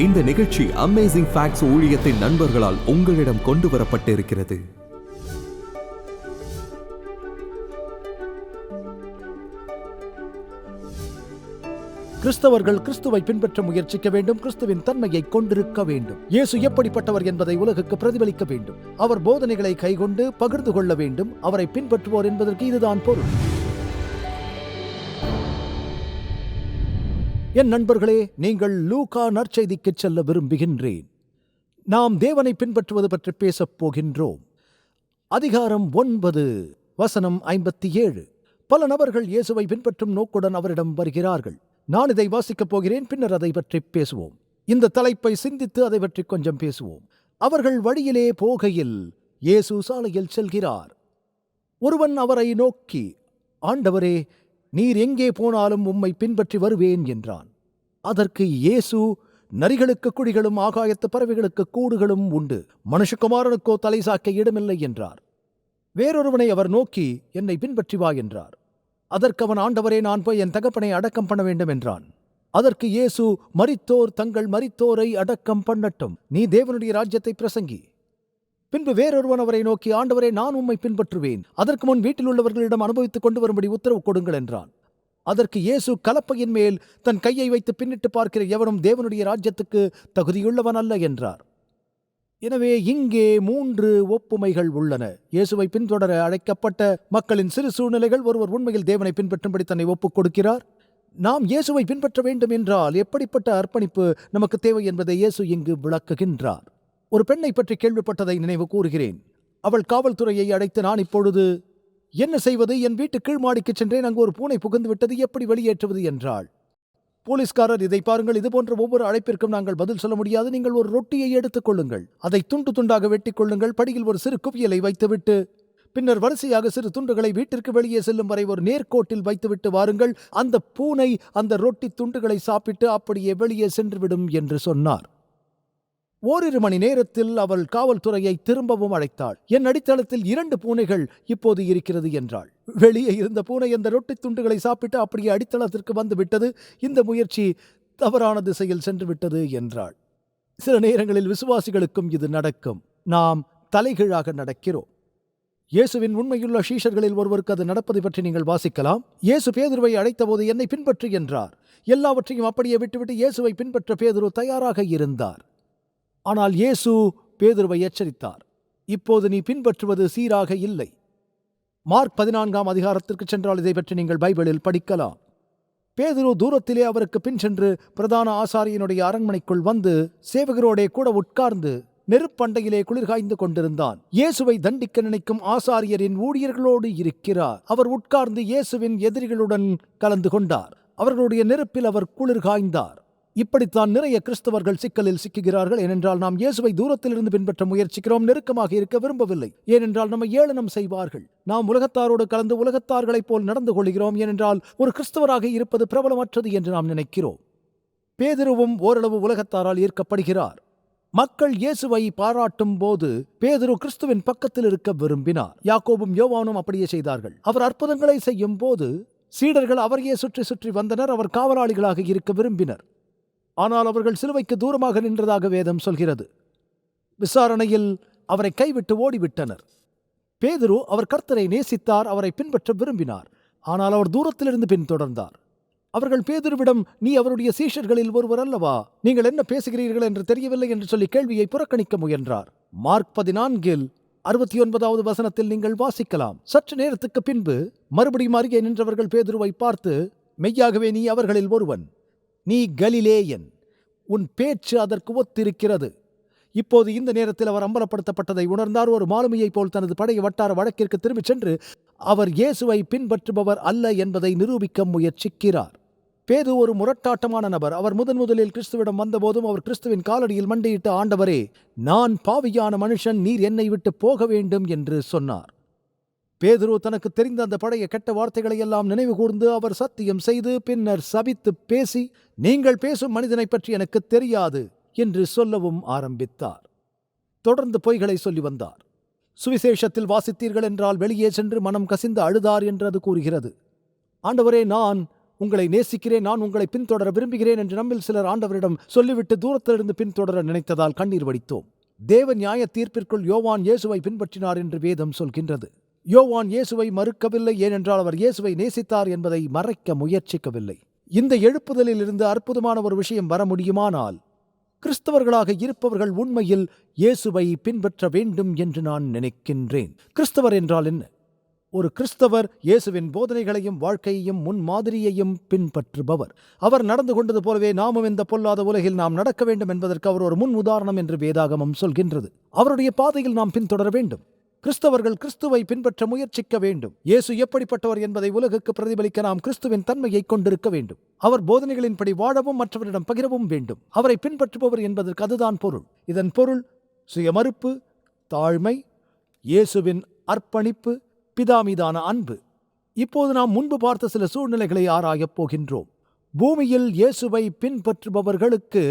இந்த நிகழ்ச்சி amazing facts ஊழியத்தின் நண்பர்களால் உங்களிடம் கொண்டு வரப்பட்டிருக்கிறது. கிறிஸ்தவர்கள் கிறிஸ்துவை பின்பற்ற முயற்சிக்க வேண்டும். கிறிஸ்துவின் தன்மையை கொண்டிருக்க வேண்டும். இயேசு எப்படிப்பட்டவர் என்பதை உலகுக்கு பிரதிபலிக்க வேண்டும். அவர் போதனைகளை கைக்கொண்டு பகிர்ந்து கொள்ள வேண்டும். அவரை பின்பற்றுவோர் என்பதற்கு இதுதான் பொருள். என் நண்பர்களே, நீங்கள் லூக்கா நற்செய்திக்கு செல்ல விரும்புகின்றேன். நாம் தேவனை பின்பற்றுவது பற்றி பேசப் போகின்றோம். அதிகாரம் 9 வசனம் 57. பல நபர்கள் இயேசுவை பின்பற்றும் நோக்குடன் அவரிடம் வருகிறார்கள். நான் இதை வாசிக்கப் போகிறேன், பின்னர் அதை பற்றி பேசுவோம். இந்த தலைப்பை சிந்தித்து அதை பற்றி கொஞ்சம் பேசுவோம். அவர்கள் வழியிலே போகையில் இயேசு சாலையில் செல்கிறார். ஒருவன் அவரை நோக்கி, ஆண்டவரே, நீர் எங்கே போனாலும் உம்மை பின்பற்றி வருவேன் என்றான். அதற்கு இயேசு, நரிகளுக்கு குழிகளும் ஆகாயத்து பறவைகளுக்கு கூடுகளும் உண்டு, மனுஷகுமாரனுக்கோ தலை சாக்க இடமில்லை என்றார். வேறொருவனை அவர் நோக்கி, என்னை பின்பற்றி வா என்றார். அதற்கு அவன், ஆண்டவரே, நான் போய் என் தகப்பனை அடக்கம் பண்ண வேண்டும் என்றான். அதற்கு இயேசு, மரித்தோர் தங்கள் மரித்தோரை அடக்கம் பண்ணட்டும், நீ தேவனுடைய ராஜ்யத்தை பிரசங்கி. பின்பு வேறொருவன் அவரை நோக்கி, ஆண்டவரே, நான் உம்மை பின்பற்றுவேன், அதற்கு முன் வீட்டில் உள்ளவர்களிடம் அனுபவித்துக் கொண்டு வரும்படி உத்தரவு கொடுங்கள் என்றான். அதற்கு இயேசு, கலப்பையின் மேல் தன் கையை வைத்து பின்னிட்டு பார்க்கிற எவனும் தேவனுடைய ராஜ்யத்துக்கு தகுதியுள்ளவன் அல்ல என்றார். எனவே இங்கே 3 ஒப்புமைகள் உள்ளன. இயேசுவை பின்தொடர அழைக்கப்பட்ட மக்களின் சிறு சூழ்நிலைகள். ஒருவர் உண்மையில் தேவனை பின்பற்றும்படி தன்னை ஒப்புக் கொடுக்கிறார். நாம் இயேசுவை பின்பற்ற வேண்டும் என்றால் எப்படிப்பட்ட அர்ப்பணிப்பு நமக்கு தேவை என்பதை இயேசு இங்கு விளக்குகின்றார். ஒரு பெண்ணை பற்றி கேள்விப்பட்டதை நினைவு கூறுகிறேன். அவள் காவல்துறையை அழைத்து, நான் இப்பொழுது என்ன செய்வது? என் வீட்டு கீழ்மாடிக்கு சென்றேன், அங்கு ஒரு பூனை புகுந்து விட்டது, எப்படி வெளியேற்றுவது என்றாள். போலீஸ்காரர், இதை பாருங்கள், இதுபோன்ற ஒவ்வொரு அழைப்பிற்கும் நாங்கள் பதில் சொல்ல முடியாது. நீங்கள் ஒரு ரொட்டியை எடுத்துக் கொள்ளுங்கள், அதை துண்டு துண்டாக வெட்டிக் கொள்ளுங்கள், படியில் ஒரு சிறு குவியலை வைத்துவிட்டு பின்னர் வரிசையாக சிறு துண்டுகளை வீட்டிற்கு வெளியே செல்லும் வரை ஒரு நேர்கோட்டில் வைத்துவிட்டு வாருங்கள். அந்த பூனை அந்த ரொட்டி துண்டுகளை சாப்பிட்டு அப்படியே வெளியே சென்றுவிடும் என்று சொன்னார். ஓரிரு மணி நேரத்தில் அவள் காவல்துறையை திரும்பவும் அழைத்தாள். என் அடித்தளத்தில் 2 பூனைகள் இப்போது இருக்கிறது என்றாள். வெளியே இருந்த பூனை அந்த ரொட்டி துண்டுகளை சாப்பிட்டு அப்படியே அடித்தளத்திற்கு வந்து விட்டது. இந்த முயற்சி தவறான திசையில் சென்று விட்டது என்றாள். சில நேரங்களில் விசுவாசிகளுக்கும் இது நடக்கும். நாம் தலைகீழாக நடக்கிறோம். இயேசுவின் உண்மையுள்ள சீஷர்களில் ஒருவருக்கு அது நடப்பதை பற்றி நீங்கள் வாசிக்கலாம். இயேசு பேதுருவை அழைத்தபோது, என்னை பின்பற்று என்றார். எல்லாவற்றையும் அப்படியே விட்டுவிட்டு இயேசுவை பின்பற்ற பேதுரு தயாராக இருந்தார். ஆனால் இயேசு பேதுருவை எச்சரித்தார். இப்போது நீ பின்பற்றுவது சீராக இல்லை. மார்க் 14ஆம் அதிகாரத்திற்கு சென்றால் இதை பற்றி நீங்கள் பைபிளில் படிக்கலாம். பேதுரு தூரத்திலே அவருக்கு பின் சென்று பிரதான ஆசாரியனுடைய அரண்மனைக்குள் வந்து சேவகரோடே கூட உட்கார்ந்து நெருப்பண்டையிலே குளிர்காய்ந்து கொண்டிருந்தான். இயேசுவை தண்டிக்க நினைக்கும் ஆசாரியரின் ஊழியர்களோடு இருக்கிறார். அவர் உட்கார்ந்து இயேசுவின் எதிரிகளுடன் கலந்து கொண்டார். அவர்களுடைய நெருப்பில் அவர் குளிர்காய்ந்தார். இப்படித்தான் நிறைய கிறிஸ்தவர்கள் சிக்கலில் சிக்குகிறார்கள். ஏனென்றால் நாம் இயேசுவை தூரத்திலிருந்து பின்பற்ற முயற்சிக்கிறோம், நெருக்கமாக இருக்க விரும்பவில்லை. ஏனென்றால் நம்மை ஏளனம் செய்வார்கள். நாம் உலகத்தாரோடு கலந்து உலகத்தார்களைப் போல் நடந்து கொள்கிறோம். ஏனென்றால் ஒரு கிறிஸ்தவராக இருப்பது பிரபலமற்றது என்று நாம் நினைக்கிறோம். பேதுருவும் ஓரளவு உலகத்தாரால் ஈர்க்கப்படுகிறார். மக்கள் இயேசுவை பாராட்டும் போது பேதுரு கிறிஸ்துவின் பக்கத்தில் இருக்க விரும்பினார். யாக்கோபும் யோவானும் அப்படியே செய்தார்கள். அவர் அற்புதங்களை செய்யும் போது சீடர்கள் அவரையே சுற்றி சுற்றி வந்தனர். அவர் காவலாளிகளாக இருக்க விரும்பினர். ஆனால் அவர்கள் சிலுவைக்கு தூரமாக நின்றதாக வேதம் சொல்கிறது. விசாரணையில் அவரை கைவிட்டு ஓடிவிட்டனர். பேதுரு அவர் கர்த்தரை நேசித்தார், அவரை பின்பற்ற விரும்பினார். ஆனால் அவர் தூரத்திலிருந்து பின்தொடர்ந்தார். அவர்கள் பேதுருவிடம், நீ அவருடைய சீஷர்களில் ஒருவர் அல்லவா? நீங்கள் என்ன பேசுகிறீர்கள் என்று தெரியவில்லை என்று சொல்லி கேள்வியை புறக்கணிக்க முயன்றார். மார்க் 14 69வது வசனத்தில் நீங்கள் வாசிக்கலாம். சற்று நேரத்துக்கு பின்பு மறுபடியும் அருகே நின்றவர்கள் பேதுருவை பார்த்து, மெய்யாகவே நீ அவர்களில் ஒருவன், நீ கலிலேயன், உன் பேச்சு அதற்கு ஒத்திருக்கிறது. இப்போது இந்த நேரத்தில் அவர் அம்பலப்படுத்தப்பட்டதை உணர்ந்தார். ஒரு மாலுமியைப் போல் தனது பழைய வட்டார வழக்கிற்கு திரும்பிச் சென்று அவர் இயேசுவை பின்பற்றுபவர் அல்ல என்பதை நிரூபிக்க முயற்சிக்கிறார். பேது ஒரு முரட்டாட்டமான நபர். அவர் முதலில் கிறிஸ்துவிடம் வந்தபோதும் அவர் கிறிஸ்துவின் காலடியில் மண்டியிட்டு, ஆண்டவரே, நான் பாவியான மனுஷன், நீர் என்னை விட்டு போக வேண்டும் என்று சொன்னார். பேதுரு தனக்கு தெரிந்த அந்த பழைய கெட்ட வார்த்தைகளை எல்லாம் நினைவு கூர்ந்து அவர் சத்தியம் செய்து பின்னர் சபித்து பேசி, நீங்கள் பேசும் மனிதனை பற்றி எனக்கு தெரியாது என்று சொல்லவும் ஆரம்பித்தார். தொடர்ந்து பொய்களை சொல்லி வந்தார். சுவிசேஷத்தில் வாசித்தீர்கள் என்றால் வெளியே சென்று மனம் கசிந்து அழுதார் என்று அது கூறுகிறது. ஆண்டவரே, நான் உங்களை நேசிக்கிறேன், நான் உங்களை பின்தொடர விரும்புகிறேன் என்று நம்மில் சிலர் ஆண்டவரிடம் சொல்லிவிட்டு தூரத்திலிருந்து பின்தொடர நினைத்ததால் கண்ணீர் வடித்தோம். தேவ நியாய தீர்ப்பிற்குள் யோவான் இயேசுவை பின்பற்றினார் என்று வேதம் சொல்கின்றது. யோவான் இயேசுவை மறுக்கவில்லை, ஏனென்றால் அவர் இயேசுவை நேசித்தார் என்பதை மறைக்க முயற்சிக்கவில்லை. இந்த எழுப்புதலில் இருந்து அற்புதமான ஒரு விஷயம் வர முடியுமானால், கிறிஸ்தவர்களாக இருப்பவர்கள் உண்மையில் இயேசுவை பின்பற்ற வேண்டும் என்று நான் நினைக்கின்றேன். கிறிஸ்தவர் என்றால் என்ன? ஒரு கிறிஸ்தவர் இயேசுவின் போதனைகளையும் வாழ்க்கையையும் முன்மாதிரியையும் பின்பற்றுபவர். அவர் நடந்து கொண்டது போலவே நாமும் இந்த பொல்லாத உலகில் நாம் நடக்க வேண்டும் என்பதற்கு அவர் ஒரு முன் உதாரணம் என்று வேதாகமம் சொல்கின்றது. அவருடைய பாதையில் நாம் பின்தொடர வேண்டும். கிறிஸ்தவர்கள் கிறிஸ்துவை பின்பற்ற முயற்சிக்க வேண்டும். இயேசு எப்படிப்பட்டவர் என்பதை உலகுக்கு பிரதிபலிக்க நாம் கிறிஸ்துவின் தன்மையை கொண்டிருக்க வேண்டும். அவர் போதனைகளின்படி வாழவும் மற்றவரிடம் பகிரவும் வேண்டும். அவரை பின்பற்றுபவர் என்பதற்கு அதுதான் பொருள். இதன் பொருள் சுயமறுப்பு, தாழ்மை, இயேசுவின் அர்ப்பணிப்பு, பிதாமீதான அன்பு. இப்போது நாம் முன்பு பார்த்த சில சூழ்நிலைகளை ஆராயப் போகின்றோம். பூமியில் இயேசுவை பின்பற்றுபவர்களுக்கு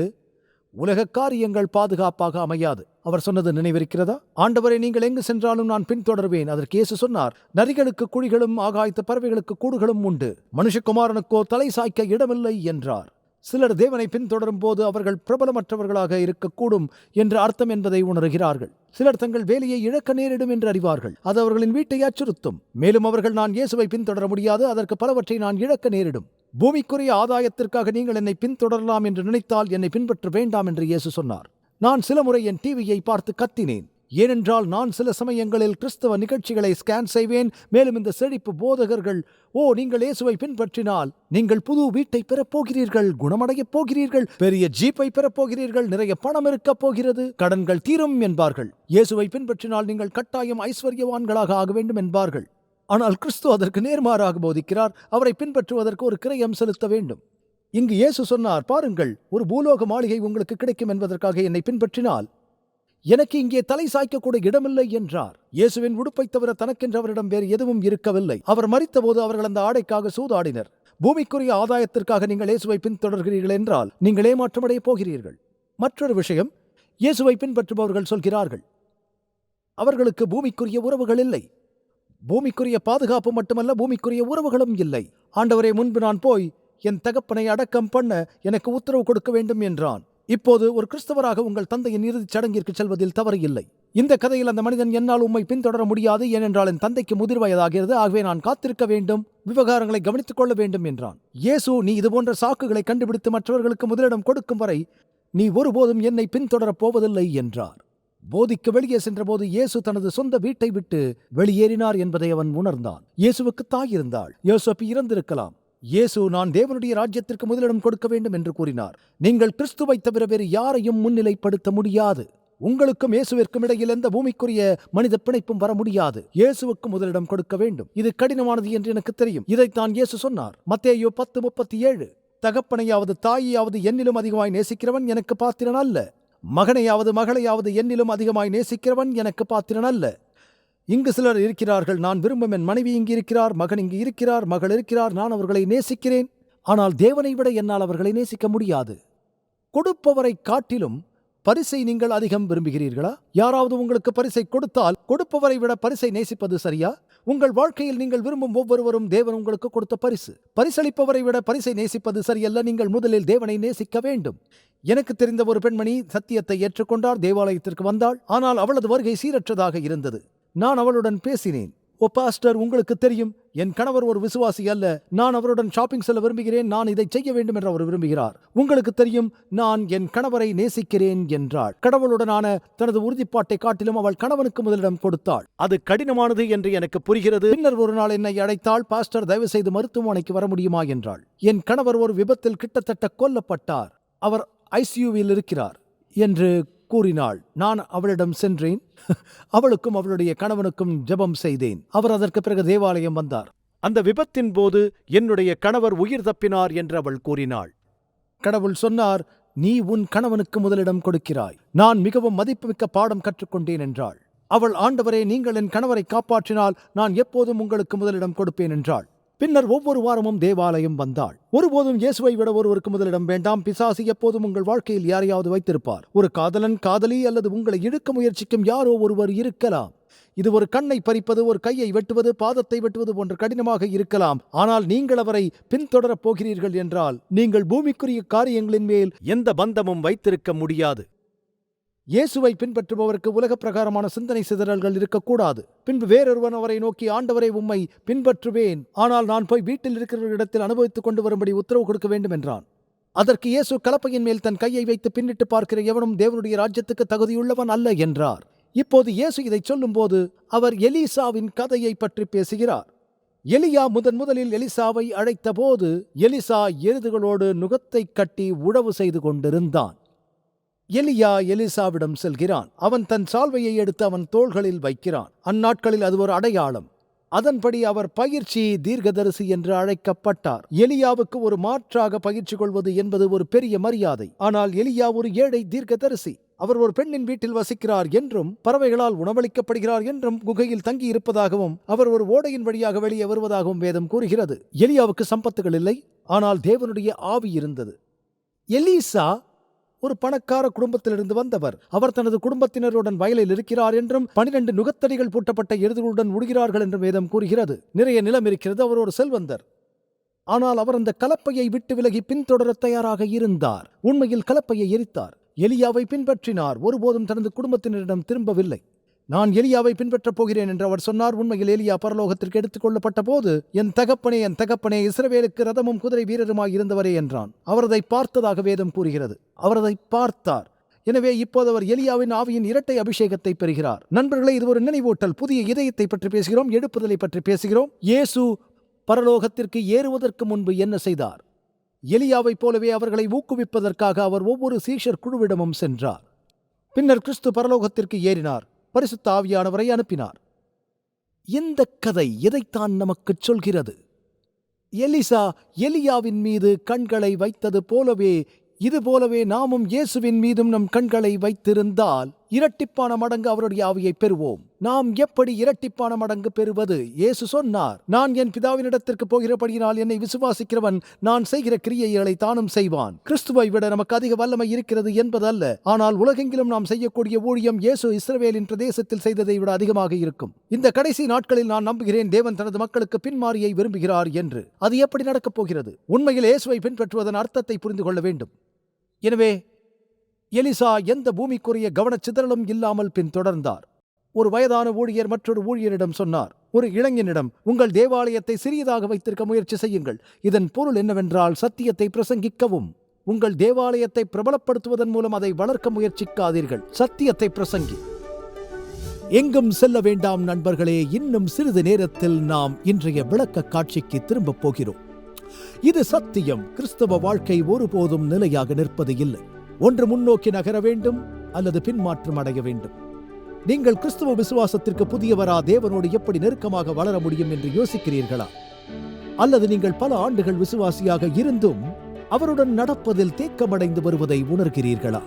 உலக காரியங்கள் பாதுகாப்பாக அமையாது. அவர் சொன்னது நினைவிருக்கிறதா? ஆண்டவரே, நீங்கள் எங்கு சென்றாலும் நான் பின்தொடர்வேன். அதற்கு இயேசு சொன்னார், நரிகளுக்கு குழிகளும் ஆகாயத்து பறவைகளுக்கு கூடுகளும் உண்டு, மனுஷகுமாரனுக்கோ தலை சாய்க்க இடமில்லை என்றார். சிலர் தேவனை பின்தொடரும் போது அவர்கள் பிரபலமற்றவர்களாக இருக்கக்கூடும் என்று அர்த்தம் என்பதை உணர்கிறார்கள். சிலர் தங்கள் வேலையை இழக்க நேரிடும் என்று அறிவார்கள். அது அவர்களின் வீட்டை அச்சுறுத்தும். மேலும் அவர்கள், நான் இயேசுவை பின்தொடர முடியாது, அதற்கு பலவற்றை நான் இழக்க நேரிடும். பூமிக்குரிய ஆதாயத்திற்காக நீங்கள் என்னை பின்தொடரலாம் என்று நினைத்தால் என்னை பின்பற்ற வேண்டாம் என்று இயேசு சொன்னார். நான் சில முறை என் டிவியை பார்த்து கத்தினேன். ஏனென்றால் நான் சில சமயங்களில் கிறிஸ்தவ நிகழ்ச்சிகளை ஸ்கேன் செய்வேன். மேலும் இந்த செழிப்பு போதகர்கள், நீங்கள் இயேசுவை பின்பற்றினால் நீங்கள் புது வீட்டை பெறப்போகிறீர்கள், குணமடையப் போகிறீர்கள், பெரிய ஜீப்பை பெறப்போகிறீர்கள், நிறைய பணம் இருக்கப் போகிறது, கடன்கள் தீரும் என்பார்கள். இயேசுவை பின்பற்றினால் நீங்கள் கட்டாயம் ஐஸ்வர்யவான்களாக ஆக வேண்டும் என்பார்கள். ஆனால் கிறிஸ்து அதற்கு நேர்மாறாக போதிக்கிறார். அவரை பின்பற்றுவதற்கு ஒரு கிரயம் செலுத்த வேண்டும். இங்கு இயேசு சொன்னார், பாருங்கள், ஒரு பூலோக மாளிகை உங்களுக்கு கிடைக்கும் என்பதற்காக என்னை பின்பற்றினால் எனக்கு இங்கே தலை சாய்க்கக்கூட இடமில்லை என்றார். இயேசுவின் உடுப்பை தவிர தனக்கென்று அவரிடம் வேறு எதுவும் இருக்கவில்லை. அவர் மரித்தபோது அவர்கள் அந்த ஆடைக்காக சூதாடினர். பூமிக்குரிய ஆதாயத்திற்காக நீங்கள் இயேசுவை பின்தொடர்கிறீர்கள் என்றால் நீங்கள் ஏமாற்றமடைய போகிறீர்கள். மற்றொரு விஷயம், இயேசுவை பின்பற்றுபவர்கள் சொல்கிறார்கள், அவர்களுக்கு பூமிக்குரிய உறவுகள் இல்லை. பூமிக்குரிய பாதுகாப்பு மட்டுமல்ல, பூமிக்குரிய உறவுகளும் இல்லை. ஆண்டவரே, முன்பு நான் போய் என் தகப்பனை அடக்கம் பண்ண எனக்கு உத்தரவு கொடுக்க வேண்டும் என்றான். இப்போது ஒரு கிறிஸ்தவராக உங்கள் தந்தையின் இறுதிச் சடங்கிற்கு செல்வதில் தவறு இல்லை. இந்த கதையில் அந்த மனிதன், என்னால் உம்மை பின்தொடர முடியாது, ஏனென்றால் என் தந்தைக்கு முதிர் வயதாகிறது, ஆகவே நான் காத்திருக்க வேண்டும், விவகாரங்களை கவனித்துக் கொள்ள வேண்டும் என்றான். இயேசு, நீ இதுபோன்ற சாக்குகளை கண்டுபிடித்து மற்றவர்களுக்கு முதலிடம் கொடுக்கும் வரை நீ ஒருபோதும் என்னை பின்தொடரப் போவதில்லை என்றார். போதிக்கு வெளியே சென்றபோது இயேசு தனது சொந்த வீட்டை விட்டு வெளியேறினார் என்பதை அவன் உணர்ந்தான். இயேசுவுக்கு தாய் இருந்தாள். யோசேப்பு இறந்திருக்கலாம். இயேசு, நான் தேவனுடைய ராஜ்யத்திற்கு முதலிடம் கொடுக்க வேண்டும் என்று கூறினார். நீங்கள் கிறிஸ்துவை தவிர வேறு யாரையும் முன்னிலைப்படுத்த முடியாது. உங்களுக்கும் இயேசுவிற்கும் இடையில் எந்த பூமிக்குரிய மனித பிணைப்பும் வர முடியாது. இயேசுவுக்கு முதலிடம் கொடுக்க வேண்டும். இது கடினமானது என்று எனக்கு தெரியும். இதைத்தான் இயேசு சொன்னார். மத்தேயு 10:37. தகப்பனையாவது தாயையாவது என்னிலும் அதிகமாய் நேசிக்கிறவன் எனக்கு பாத்திரன் அல்ல. மகனையாவது மகளையாவது என்னிலும் அதிகமாய் நேசிக்கிறவன் எனக்கு பாத்திரன் அல்ல. இங்கு சிலர் இருக்கிறார்கள், நான் விரும்பும் என் மனைவி இங்கு இருக்கிறார், மகன் இங்கு இருக்கிறார், மகள் இருக்கிறார், நான் அவர்களை நேசிக்கிறேன், ஆனால் தேவனை விட என்னால் அவர்களை நேசிக்க முடியாது. கொடுப்பவரை காட்டிலும் பரிசை நீங்கள் அதிகம் விரும்புகிறீர்களா? யாராவது உங்களுக்கு பரிசை கொடுத்தால் கொடுப்பவரை விட பரிசை நேசிப்பது சரியா? உங்கள் வாழ்க்கையில் நீங்கள் விரும்பும் ஒவ்வொருவரும் தேவன் உங்களுக்கு கொடுத்த பரிசு. பரிசளிப்பவரை விட பரிசை நேசிப்பது சரியல்ல. நீங்கள் முதலில் தேவனை நேசிக்க வேண்டும். எனக்கு தெரிந்த ஒரு பெண்மணி சத்தியத்தை ஏற்றுக்கொண்டார், தேவாலயத்திற்கு வந்தாள். ஆனால் அவளது வருகை சீரற்றதாக இருந்தது. நான் அவளுடன் பேசினேன். பாஸ்டர், உங்களுக்கு தெரியும், என் கணவர் ஒரு விசுவாசி அல்ல. நான் அவருடன் ஷாப்பிங் செல்ல விரும்புகிறேன். நான் இதை செய்ய வேண்டும் என்று அவர் விரும்புகிறார். உங்களுக்கு தெரியும், நான் என் கணவரை நேசிக்கிறேன் என்றாள். கடவுளுடனான தனது உறுதிப்பாட்டை காட்டிலும் அவள் கணவனுக்கு முதலிடம் கொடுத்தாள். அது கடினமானது என்று எனக்கு புரிகிறது. பின்னர் ஒரு நாள் என்னை அழைத்தாள். பாஸ்டர், தயவு செய்து மருத்துவமனைக்கு வர முடியுமா என்றாள். என் கணவர் ஒரு விபத்தில் கிட்டத்தட்ட கொல்லப்பட்டார். அவர் ஐசியூவில் இருக்கிறார் என்று கூறினாள். நான் அவளிடம் சென்றேன். அவளுக்கும் அவளுடைய கணவனுக்கும் ஜெபம் செய்தேன். அவர் அதற்கு பிறகு தேவாலயம் வந்தார். அந்த விபத்தின் போது என்னுடைய கணவர் உயிர் தப்பினார் என்று அவள் கூறினாள். கடவுள் சொன்னார், நீ உன் கணவனுக்கு முதலிடம் கொடுக்கிறாய். நான் மிகவும் மதிப்புமிக்க பாடம் கற்றுக்கொண்டேன் என்றாள். அவள், ஆண்டவரே, நீங்கள் என் கணவரை காப்பாற்றினால் நான் எப்போதும் உங்களுக்கு முதலிடம் கொடுப்பேன் என்றாள். பின்னர் ஒவ்வொரு வாரமும் தேவாலயம் வந்தாள். ஒருபோதும் இயேசுவை விட ஒருவருக்கு முதலிடம் வேண்டாம். பிசாசு எப்போதும் உங்கள் வாழ்க்கையில் யாரையாவது வைத்திருப்பார். ஒரு காதலன், காதலி அல்லது உங்களை இழுக்க முயற்சிக்கும் யாரோ ஒருவர் இருக்கலாம். இது ஒரு கண்ணை பறிப்பது, ஒரு கையை வெட்டுவது, பாதத்தை வெட்டுவது போன்ற கடினமாக இருக்கலாம். ஆனால் நீங்கள் அவரை பின்தொடரப் போகிறீர்கள் என்றால் நீங்கள் பூமிக்குரிய காரியங்களின் மேல் எந்த பந்தமும் வைத்திருக்க முடியாது. இயேசுவை பின்பற்றுபவருக்கு உலக பிரகாரமான சிந்தனை சிதறல்கள் இருக்கக்கூடாது. பின்பு வேறொருவன் அவரை நோக்கி, ஆண்டவரை, உம்மை பின்பற்றுவேன், ஆனால் நான் போய் வீட்டில் இருக்கிறவர்களிடத்தில் அனுபவித்துக் கொண்டு வரும்படி உத்தரவு கொடுக்க வேண்டும் என்றான். அதற்கு இயேசு, கலப்பையின் மேல் தன் கையை வைத்து பின்னிட்டு பார்க்கிற எவனும் தேவனுடைய ராஜ்யத்துக்கு தகுதியுள்ளவன் அல்ல என்றார். இப்போது இயேசு இதை சொல்லும்போது அவர் எலிசாவின் கதையை பற்றி பேசுகிறார். எலியா முதலில் எலிசாவை அழைத்த போது எலிசா எருதுகளோடு நுகத்தை கட்டி உழவு செய்து கொண்டிருந்தான். எலியா எலிசாவிடம் செல்கிறான். அவன் தன் சால்வையை எடுத்து அவன் தோள்களில் வைக்கிறான். அந்நாட்களில் அது ஒரு அடையாளம். அதன்படி அவர் பயிற்சி தீர்க்கதரிசி என்று அழைக்கப்பட்டார். எலியாவுக்கு ஒரு மாற்றாக பயிற்சி கொள்வது என்பது ஒரு பெரிய மரியாதை. ஆனால் எலியா ஒரு ஏழை தீர்க்கதரிசி. அவர் ஒரு பெண்ணின் வீட்டில் வசிக்கிறார் என்றும், பறவைகளால் உணவளிக்கப்படுகிறார் என்றும், குகையில் தங்கி இருப்பதாகவும், அவர் ஒரு ஓடையின் வழியாக வெளியே வருவதாகவும் வேதம் கூறுகிறது. எலியாவுக்கு சம்பத்துகள் இல்லை, ஆனால் தேவனுடைய ஆவி இருந்தது. எலிசா ஒரு பணக்கார குடும்பத்திலிருந்து வந்தவர். அவர் தனது குடும்பத்தினருடன் வயலில் இருக்கிறார் என்றும் 12 நுகத்தடிகள் பூட்டப்பட்ட எருதுகளுடன் உடுகிறார்கள் என்றும் வேதம் கூறுகிறது. நிறைய நிலம் இருக்கிறது. அவர் ஒரு செல்வந்தர். ஆனால் அவர் அந்த கலப்பையை விட்டு விலகி பின்தொடர தயாராக இருந்தார். உண்மையில் கலப்பையை எரித்தார். எலியாவை பின்பற்றினார். ஒருபோதும் தனது குடும்பத்தினரிடம் திரும்பவில்லை. நான் எலியாவை பின்பற்றப் போகிறேன் என்று அவர் சொன்னார். உண்மையில் எலியா பரலோகத்திற்கு எடுத்துக் கொள்ளப்பட்ட போது, என் தகப்பனே, இஸ்ரவேலுக்கு ரதமும் குதிரை வீரருமாய் இருந்தவரே என்றான். அவர் அதை பார்த்ததாக வேதம் கூறுகிறது. அவர் அதை பார்த்தார். எனவே இப்போது அவர் எலியாவின் ஆவியின் இரட்டை அபிஷேகத்தை பெறுகிறார். நண்பர்களே, இது ஒரு நினைவூட்டல். புதிய இதயத்தை பற்றி பேசுகிறோம், எழுப்புதலை பற்றி பேசுகிறோம். இயேசு பரலோகத்திற்கு ஏறுவதற்கு முன்பு என்ன செய்தார்? எலியாவைப் போலவே அவர்களை ஊக்குவிப்பதற்காக அவர் ஒவ்வொரு சீஷர் குழுவிடமும் சென்றார். பின்னர் கிறிஸ்து பரலோகத்திற்கு ஏறினார். பரிசுத்த ஆவியானவரை அனுப்பினார். இந்த கதை எதைத்தான் நமக்கு சொல்கிறது? எலிசா எலியாவின் மீது கண்களை வைத்தது போலவே, இதுபோலவே நாமும் இயேசுவின் மீதும் நம் கண்களை வைத்திருந்தால் இரட்டிப்பான மடங்கு அவருடைய ஆவியை பெறுவோம். நாம் எப்படி இரட்டிப்பான மடங்கு பெறுவது? இயேசு சொன்னார், நான் என் பிதாவினிடத்திற்கு போகிறபடியினால் என்னை விசுவாசிக்கிறவன் நான் செய்கிற கிரியைகளை தானும் செய்வான். கிறிஸ்துவை விட நமக்கு அதிக வல்லமை இருக்கிறது என்பதல்ல, ஆனால் உலகெங்கிலும் நாம் செய்யக்கூடிய ஊழியம் இயேசு இஸ்ரவேலின் பிரதேசத்தில் செய்ததை விட அதிகமாக இருக்கும். இந்த கடைசி நாட்களில் நான் நம்புகிறேன் தேவன் தனது மக்களுக்கு பின்மாரியை விரும்புகிறார் என்று. அது எப்படி நடக்கப் போகிறது? உண்மையில் இயேசுவை பின்பற்றுவதன் அர்த்தத்தை புரிந்து கொள்ள வேண்டும். எனவே எலிசா எந்த பூமிக்குரிய கவனச்சிதறலும் இல்லாமல் பின்தொடர்ந்தார். ஒரு வயதான ஊழியர் மற்றொரு ஊழியரிடம் சொன்னார், ஒரு இளைஞனிடம், உங்கள் தேவாலயத்தை சிறியதாக வைத்திருக்க முயற்சி செய்யுங்கள். இதன் பொருள் என்னவென்றால், சத்தியத்தை பிரசங்கிக்கவும். உங்கள் தேவாலயத்தை பிரபலப்படுத்துவதன் மூலம் அதை வளர்க்க முயற்சிக்காதீர்கள். சத்தியத்தை பிரசங்கி. எங்கும் செல்ல வேண்டாம் நண்பர்களே. இன்னும் சிறிது நேரத்தில் நாம் இன்றைய விளக்க காட்சிக்கு திரும்பப் போகிறோம். இது சத்தியம். கிறிஸ்தவ வாழ்க்கை ஒருபோதும் நிலையாக நிற்பது இல்லை. ஒன்று முன்னோக்கி நகர வேண்டும் அல்லது பின்மாற்றம் அடைய வேண்டும். நீங்கள் கிறிஸ்தவ விசுவாசத்திற்கு புதியவரா? தேவனோடு எப்படி நெருக்கமாக வளர முடியும் என்று யோசிக்கிறீர்களா? அல்லது நீங்கள் பல ஆண்டுகள் விசுவாசியாக இருந்தும் அவருடன் நடப்பதில் தேக்கமடைந்து வருவதை உணர்கிறீர்களா?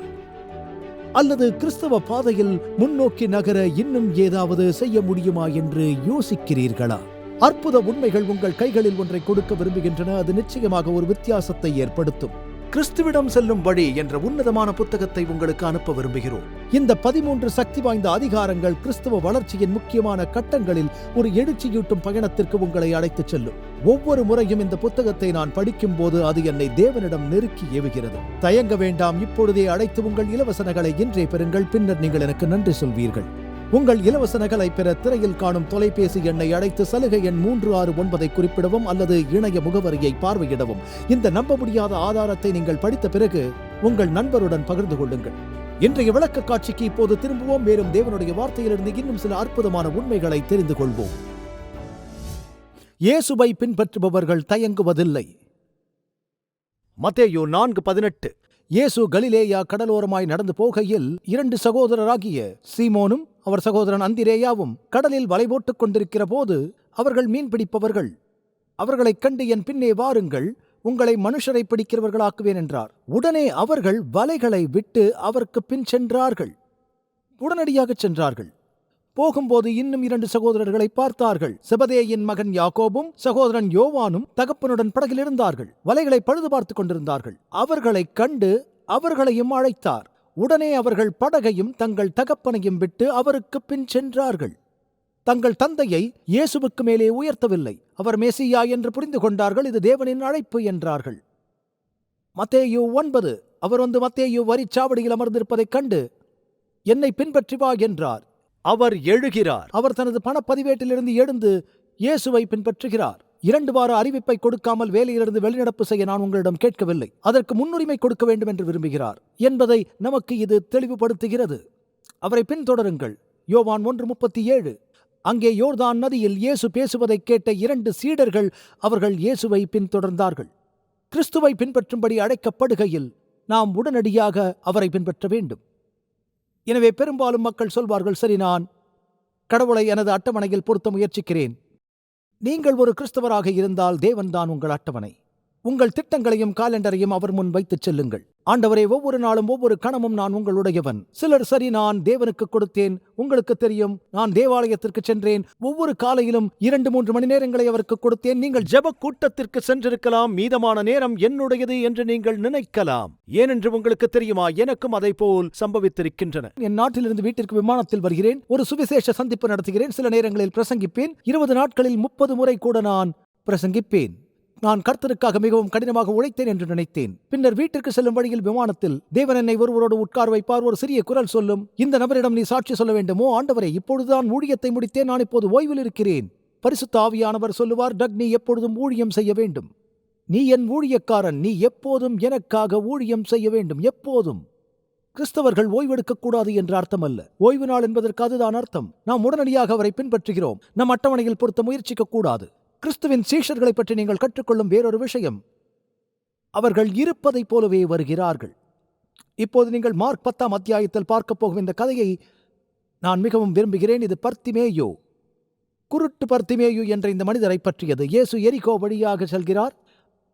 அல்லது கிறிஸ்தவ பாதையில் முன்னோக்கி நகர இன்னும் ஏதாவது செய்ய முடியுமா என்று யோசிக்கிறீர்களா? அற்புத உண்மைகள் உங்கள் கைகளில் ஒன்றை கொடுக்க விரும்புகின்றன. அது நிச்சயமாக ஒரு வித்தியாசத்தை ஏற்படுத்தும். கிறிஸ்துவிடம் செல்லும் வழி என்ற உன்னதமான புத்தகத்தை உங்களுக்கு அனுப்ப விரும்புகிறோம். இந்த 13 சக்தி வாய்ந்த அதிகாரங்கள் கிறிஸ்தவ வளர்ச்சியின் முக்கியமான கட்டங்களில் ஒரு எழுச்சியூட்டும் பயணத்திற்கு உங்களை அழைத்துச் செல்லும். ஒவ்வொரு முறையும் இந்த புத்தகத்தை நான் படிக்கும் போது அது என்னை தேவனிடம் நெருக்கி ஏவுகிறது. தயங்க வேண்டாம். இப்பொழுதே அழைத்து உங்கள் இலவச நகலை இன்றே பெறுங்கள். பின்னர் நீங்கள் எனக்கு நன்றி சொல்வீர்கள். உங்கள் இலவச நகலை பெற திரையில் காணும் தொலைபேசி எண்ணை அழைத்து சலுகை எண் 369 குறிப்பிடவும் அல்லது இணைய முகவரியை பார்வையிடவும். இந்த நம்ப முடியாத ஆதாரத்தை நீங்கள் படித்த பிறகு உங்கள் நண்பருடன் பகிர்ந்து கொள்ளுங்கள். இன்றைய விளக்க காட்சிக்கு இப்போது திரும்புவோம். மேலும் தேவனுடைய வார்த்தையிலிருந்து இன்னும் சில அற்புதமான உண்மைகளை தெரிந்து கொள்வோம். இயேசுவை பின்பற்றுபவர்கள் தயங்குவதில்லை. மத்தேயு 4:18. இயேசு கலிலேயா கடலோரமாய் நடந்து போகையில் 2 சகோதரராகிய சீமோனும் அவர் சகோதரன் அந்திரேயாவும் கடலில் வலை போட்டுக் கொண்டிருக்கிற போது அவர்கள் மீன் பிடிப்பவர்கள். அவர்களைக் கண்டு என் பின்னே வாருங்கள், உங்களை மனுஷரை பிடிக்கிறவர்களாக்குவேன் என்றார். உடனே அவர்கள் வலைகளை விட்டு அவருக்கு பின் சென்றார்கள். உடனடியாக சென்றார்கள். போகும்போது இன்னும் 2 சகோதரர்களை பார்த்தார்கள். செபதேயின் மகன் யாக்கோபும் சகோதரன் யோவானும் தகப்பனுடன் படகில் இருந்தார்கள். வலைகளை பழுது பார்த்துக் கொண்டிருந்தார்கள். அவர்களைக் கண்டு அவர்களையும் அழைத்தார். உடனே அவர்கள் படகையும் தங்கள் தகப்பனையும் விட்டு அவருக்கு பின் சென்றார்கள். தங்கள் தந்தையை இயேசுவுக்கு மேலே உயர்த்தவில்லை. அவர் மெசியா என்று புரிந்து கொண்டார்கள். இது தேவனின் அழைப்பு என்றார்கள். மத்தேயு 9, அவர் வந்து மத்தேயு வரிச்சாவடியில் அமர்ந்திருப்பதைக் கண்டு என்னை பின்பற்றி வா என்றார். அவர் எழுகிறார். அவர் தனது பணப்பதிவேட்டிலிருந்து எழுந்து இயேசுவை பின்பற்றுகிறார். 2 வார அறிவிப்பை கொடுக்காமல் வேலையிலிருந்து வெளிநடப்பு செய்ய நான் உங்களிடம் கேட்கவில்லை. அதற்கு முன்னுரிமை கொடுக்க வேண்டும் என்று விரும்புகிறார் என்பதை நமக்கு இது தெளிவுபடுத்துகிறது. அவரை பின்தொடருங்கள். யோவான் 1:37. அங்கே யோர்தான் நதியில் இயேசு பேசுவதைக் கேட்ட 2 சீடர்கள் அவர்கள் இயேசுவை பின்தொடர்ந்தார்கள். கிறிஸ்துவை பின்பற்றும்படி அழைக்கப்படுகையில் நாம் உடனடியாக அவரை பின்பற்ற வேண்டும். எனவே பெரும்பாலும் மக்கள் சொல்வார்கள், சரி, நான் கடவுளை எனது அட்டவணையில் பொருத்த முயற்சிக்கிறேன். நீங்கள் ஒரு கிறிஸ்தவராக இருந்தால் தேவன்தான் உங்கள் அட்டவணை. உங்கள் திட்டங்களையும் காலண்டரையும் அவர் முன் வைத்துச் செல்லுங்கள். ஆண்டவரே, ஒவ்வொரு நாளும் ஒவ்வொரு கணமும் நான் உங்களுடையவன். சிலர், சரி, நான் தேவனுக்கு கொடுத்தேன். உங்களுக்கு தெரியும், நான் தேவாலயத்திற்கு சென்றேன். ஒவ்வொரு காலையிலும் 2-3 மணி நேரங்களை அவருக்கு கொடுத்தேன். நீங்கள் ஜெப கூட்டத்திற்கு சென்றிருக்கலாம். மீதமான நேரம் என்னுடையது என்று நீங்கள் நினைக்கலாம். ஏனென்று உங்களுக்கு தெரியுமா, எனக்கும் அதை போல் சம்பவித்திருக்கின்றன. என் நாட்டிலிருந்து வீட்டிற்கு விமானத்தில் வருகிறேன். ஒரு சுவிசேஷ சந்திப்பு நடத்துகிறேன். சில நேரங்களில் பிரசங்கிப்பேன். 20 நாட்களில் 30 முறை கூட நான் பிரசங்கிப்பேன். நான் கர்த்தருக்காக மிகவும் கடினமாக உழைத்தேன் என்று நினைத்தேன். பின்னர் வீட்டிற்கு செல்லும் வழியில் விமானத்தில் தேவன் என்னை ஒருவரோடு உட்கார வைப்பார். ஒரு சிறிய குரல் சொல்லும், இந்த நபரிடம் நீ சாட்சி சொல்ல வேண்டுமோ? ஆண்டவரே, இப்பொழுதுதான் ஊழியத்தை முடித்தேன். நான் இப்போது ஓய்வில் இருக்கிறேன். பரிசுத்த ஆவியானவர் சொல்லுவார், டக், நீ எப்பொழுதும் ஊழியம் செய்ய வேண்டும். நீ என் ஊழியக்காரன். நீ எப்போதும் எனக்காக ஊழியம் செய்ய வேண்டும். எப்போதும். கிறிஸ்தவர்கள் ஓய்வெடுக்கக்கூடாது என்று அர்த்தம் அல்ல. ஓய்வு நாள் என்பதற்கு அதுதான் அர்த்தம். நாம் உடனடியாக அவரை பின்பற்றுகிறோம். நம் அட்டவணையில் பொருத்த முயற்சிக்க கூடாது. கிறிஸ்துவின் சீஷர்களை பற்றி நீங்கள் கற்றுக்கொள்ளும் வேறொரு விஷயம், அவர்கள் இருப்பதைப் போலவே வருகிறார்கள். இப்போது நீங்கள் மார்க் 10ஆம் அத்தியாயத்தில் பார்க்கப் போகும் இந்த கதையை நான் மிகவும் விரும்புகிறேன். இது பர்த்திமேயு, குருட்டு பர்த்திமேயு என்ற இந்த மனிதரை பற்றியது. இயேசு எரிகோ வழியாக செல்கிறார்.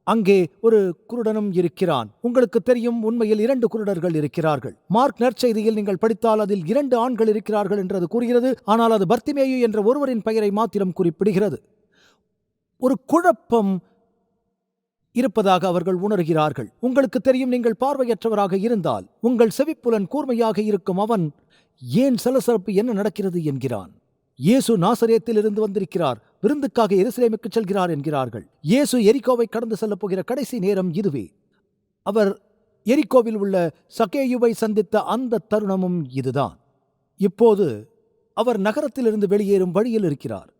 அங்கே ஒரு குருடனும் இருக்கிறான். உங்களுக்கு தெரியும், உண்மையில் 2 குருடர்கள் இருக்கிறார்கள். மார்க் நற்செய்தியில் நீங்கள் படித்தால் அதில் 2 ஆண்கள் இருக்கிறார்கள் என்று அது கூறுகிறது. ஆனால் அது பர்த்திமேயு என்ற ஒருவரின் பெயரை மாத்திரம் குறிப்பிடுகிறது. ஒரு குழப்பம் இருப்பதாக அவர்கள் உணர்கிறார்கள். உங்களுக்கு தெரியும், நீங்கள் பார்வையற்றவராக இருந்தால் உங்கள் செவிப்புலன் கூர்மையாக இருக்கும் அவன் ஏன் சலசலப்பு, என்ன நடக்கிறது என்கிறான். இயேசு நாசரேத்திலிருந்து வந்திருக்கிறார், விருந்துக்காக எருசலேமுக்கு செல்கிறார் என்கிறார்கள். இயேசு எரிகோவை கடந்து செல்லப் போகிற கடைசி நேரம் இதுவே. அவர் எரிகோவில் உள்ள சகேயுவை சந்தித்த அந்த தருணமும் இதுதான். இப்போது அவர் நகரத்திலிருந்து வெளியேறும் வழியில் இருக்கிறார்.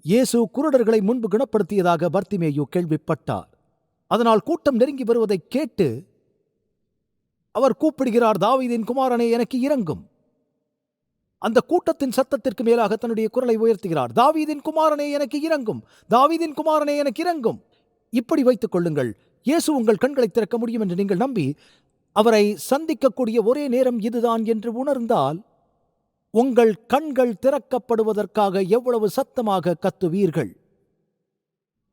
இயேசு குருடர்களை முன்பு குணப்படுத்தியதாக பர்த்திமேயு கேள்விப்பட்டார். அதனால் கூட்டம் நெருங்கி வருவதைக் கேட்டு அவர் கூப்பிடுகிறார், தாவீதின் குமாரனே, எனக்கு இரங்கும். அந்த கூட்டத்தின் சத்தத்திற்கு மேலாக தன்னுடைய குரலை உயர்த்துகிறார், தாவீதின் குமாரனே, எனக்கு இரங்கும். தாவீதின் குமாரனே, எனக்கு இரங்கும். இப்படி வைத்துக் கொள்ளுங்கள், இயேசு உங்கள் கண்களை திறக்க முடியும் என்று நீங்கள் நம்பி அவரை சந்திக்கக்கூடிய ஒரே நேரம் இதுதான் என்று உணர்ந்தால், உங்கள் கண்கள் திறக்கப்படுவதற்காக எவ்வளவு சத்தமாக கத்துவீர்கள்.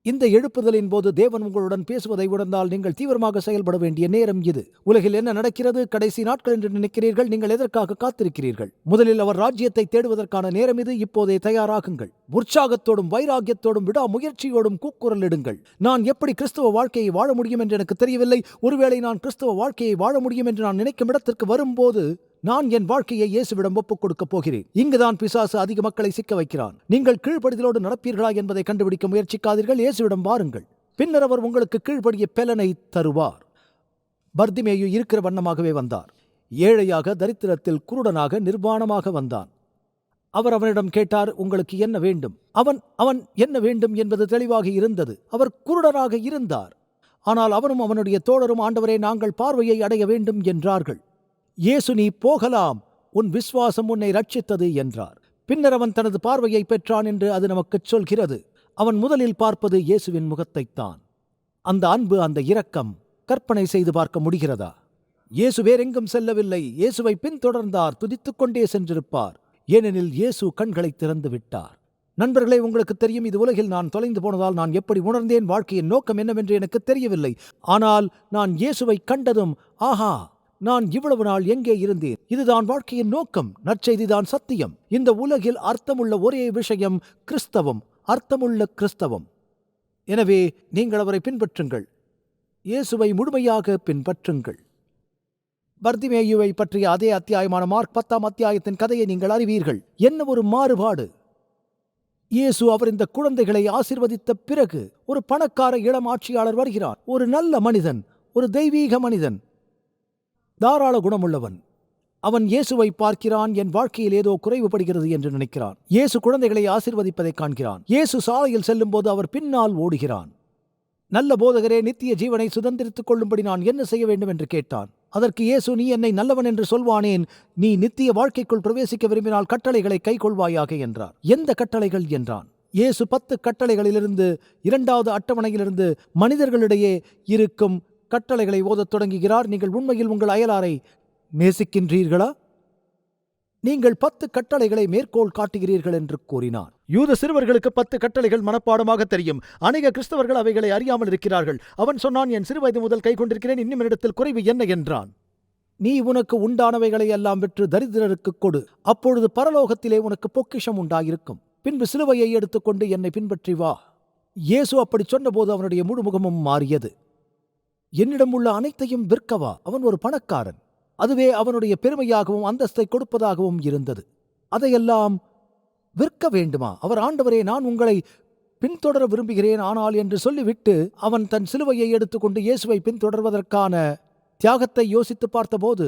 இந்த எழுப்புதலின் போது தேவன் உங்களுடன் பேசுவதை உணர்ந்தால் நீங்கள் தீவிரமாக செயல்பட வேண்டிய நேரம் இது. உலகில் என்ன நடக்கிறது? கடைசி நாட்கள் என்று நினைக்கிறீர்கள். நீங்கள் எதற்காக காத்திருக்கிறீர்கள்? முதலில் அவர் ராஜ்யத்தை தேடுவதற்கான நேரம் இது. இப்போதே தயாராகுங்கள். உற்சாகத்தோடும் வைராகியத்தோடும் விடாமுயற்சியோடும் கூக்குரலிடுங்கள். நான் எப்படி கிறிஸ்தவ வாழ்க்கையை வாழ முடியும் என்று எனக்கு தெரியவில்லை. ஒருவேளை நான் கிறிஸ்தவ வாழ்க்கையை வாழ முடியும் என்று நான் நினைக்கும் இடத்திற்கு வரும்போது நான் என் வாழ்க்கையை இயேசுவிடம் ஒப்புக் கொடுக்கப் போகிறேன். இங்குதான் பிசாசு அதிக மக்களை சிக்க வைக்கிறான். நீங்கள் கீழ்ப்படிதலோடு நடப்பீர்களா என்பதை கண்டுபிடிக்க முயற்சிக்காதீர்கள். இயேசுவிடம் வாருங்கள். பின்னர் அவர் உங்களுக்கு கீழ்ப்படிய பலனை தருவார். பர்திமேயு இருக்கிற வண்ணமாகவே வந்தார். ஏழையாக, தரித்திரத்தில், குருடனாக, நிர்வாணமாக வந்தான். அவர் அவனிடம் கேட்டார், உங்களுக்கு என்ன வேண்டும்? அவன் என்ன வேண்டும் என்பது தெளிவாக இருந்தது. அவர் குருடராக இருந்தார். ஆனால் அவனும் அவனுடைய தோழரும், ஆண்டவரே, நாங்கள் பார்வையை அடைய வேண்டும் என்றார்கள். இயேசு, நீ போகலாம், உன் விசுவாசம் உன்னை ரட்சித்தது என்றார். பின்னர் அவன் தனது பார்வையை பெற்றான் என்று அது நமக்குச் சொல்கிறது. அவன் முதலில் பார்ப்பது இயேசுவின் முகத்தைத்தான். அந்த அன்பு, அந்த இரக்கம் கற்பனை செய்து பார்க்க முடிகிறதா? இயேசு வேறெங்கும் செல்லவில்லை. இயேசுவை பின்தொடர்ந்தார். துதித்துக் கொண்டே சென்றிருப்பார். ஏனெனில் இயேசு கண்களை திறந்து விட்டார். நண்பர்களே, உங்களுக்கு தெரியும், இது உலகில் நான் தொலைந்து போனதால் நான் எப்படி உணர்ந்தேன்? வாழ்க்கையின் நோக்கம் என்னவென்று எனக்கு தெரியவில்லை. ஆனால் நான் இயேசுவை கண்டதும், ஆஹா, நான் இவ்வளவு நாள் எங்கே இருந்தேன்? இதுதான் வாழ்க்கையின் நோக்கம். நற்செய்திதான் சத்தியம். இந்த உலகில் அர்த்தமுள்ள ஒரே விஷயம் கிறிஸ்தவம், அர்த்தமுள்ள கிறிஸ்தவம். எனவே நீங்கள் அவரை பின்பற்றுங்கள். இயேசுவை முழுமையாக பின்பற்றுங்கள். பர்திமேயுவை பற்றிய அதே அத்தியாயமான மார்க் 10ஆம் அத்தியாயத்தின் கதையை நீங்கள் அறிவீர்கள். என்ன ஒரு மாறுபாடு! இயேசு அவர் இந்த குழந்தைகளை ஆசீர்வதித்த பிறகு ஒரு பணக்கார இளம் ஆட்சியாளர் வருகிறார். ஒரு நல்ல மனிதன், ஒரு தெய்வீக மனிதன், தாராள குணமுள்ளவன். அவன் இயேசுவை பார்க்கிறான். என் வாழ்க்கையில் ஏதோ குறைவுபடுகிறது என்று நினைக்கிறான். இயேசு குழந்தைகளை ஆசீர்வதிப்பதை காண்கிறான். இயேசு சாலையில் செல்லும் போது அவர் பின்னால் ஓடுகிறான். நல்ல போதகரே, நித்திய ஜீவனை சுதந்திரித்துக் கொள்ளும்படி நான் என்ன செய்ய வேண்டும் என்று கேட்டான். அதற்கு இயேசு, நீ என்னை நல்லவன் என்று சொல்வானேன்? நீ நித்திய வாழ்க்கைக்குள் பிரவேசிக்க விரும்பினால் கட்டளைகளை கைக்கொள்வாயாக என்றார். எந்த கட்டளைகள் என்றான். இயேசு 10 கட்டளைகளிலிருந்து 2வது அட்டவணையிலிருந்து மனிதர்களிடையே இருக்கும் கட்டளைகளை ஓதத் தொடங்குகிறார். நீங்கள் உண்மையில் உங்கள் அயலாரை நேசிக்கின்றீர்களா? நீங்கள் 10 கட்டளைகளை மேற்கோள் காட்டுகிறீர்கள் என்று கூறினார். யூத சிறுவர்களுக்கு 10 கட்டளைகள் மனப்பாடமாக தெரியும். அநேக கிறிஸ்தவர்கள் அவைகளை அறியாமல் இருக்கிறார்கள். அவன் சொன்னான், என் சிறுவயது முதல் கை கொண்டிருக்கிறேன், இன்னும் என்னிடத்தில் குறைவு என்ன என்றான். நீ உனக்கு உண்டானவைகளை எல்லாம் விற்று தரித்திரருக்கு கொடு, அப்பொழுது பரலோகத்திலே உனக்கு பொக்கிஷம் உண்டாயிருக்கும். பின்பு சிலுவையை எடுத்துக்கொண்டு என்னை பின்பற்றி வா. இயேசு அப்படி சொன்னபோது அவனுடைய முழுமுகமும் மாறியது. என்னிடம் உள்ள அனைத்தையும் விற்கவா? அவன் ஒரு பணக்காரன். அதுவே அவனுடைய பெருமையாகவும் அந்தஸ்தை கொடுப்பதாகவும் இருந்தது. அதையெல்லாம் விற்க வேண்டுமா? அவர், ஆண்டவரே, நான் உங்களை பின்தொடர விரும்புகிறேன் ஆனால் என்று சொல்லிவிட்டு அவன் தன் சிலுவையை எடுத்துக்கொண்டு இயேசுவை பின்தொடர்வதற்கான தியாகத்தை யோசித்து பார்த்தபோது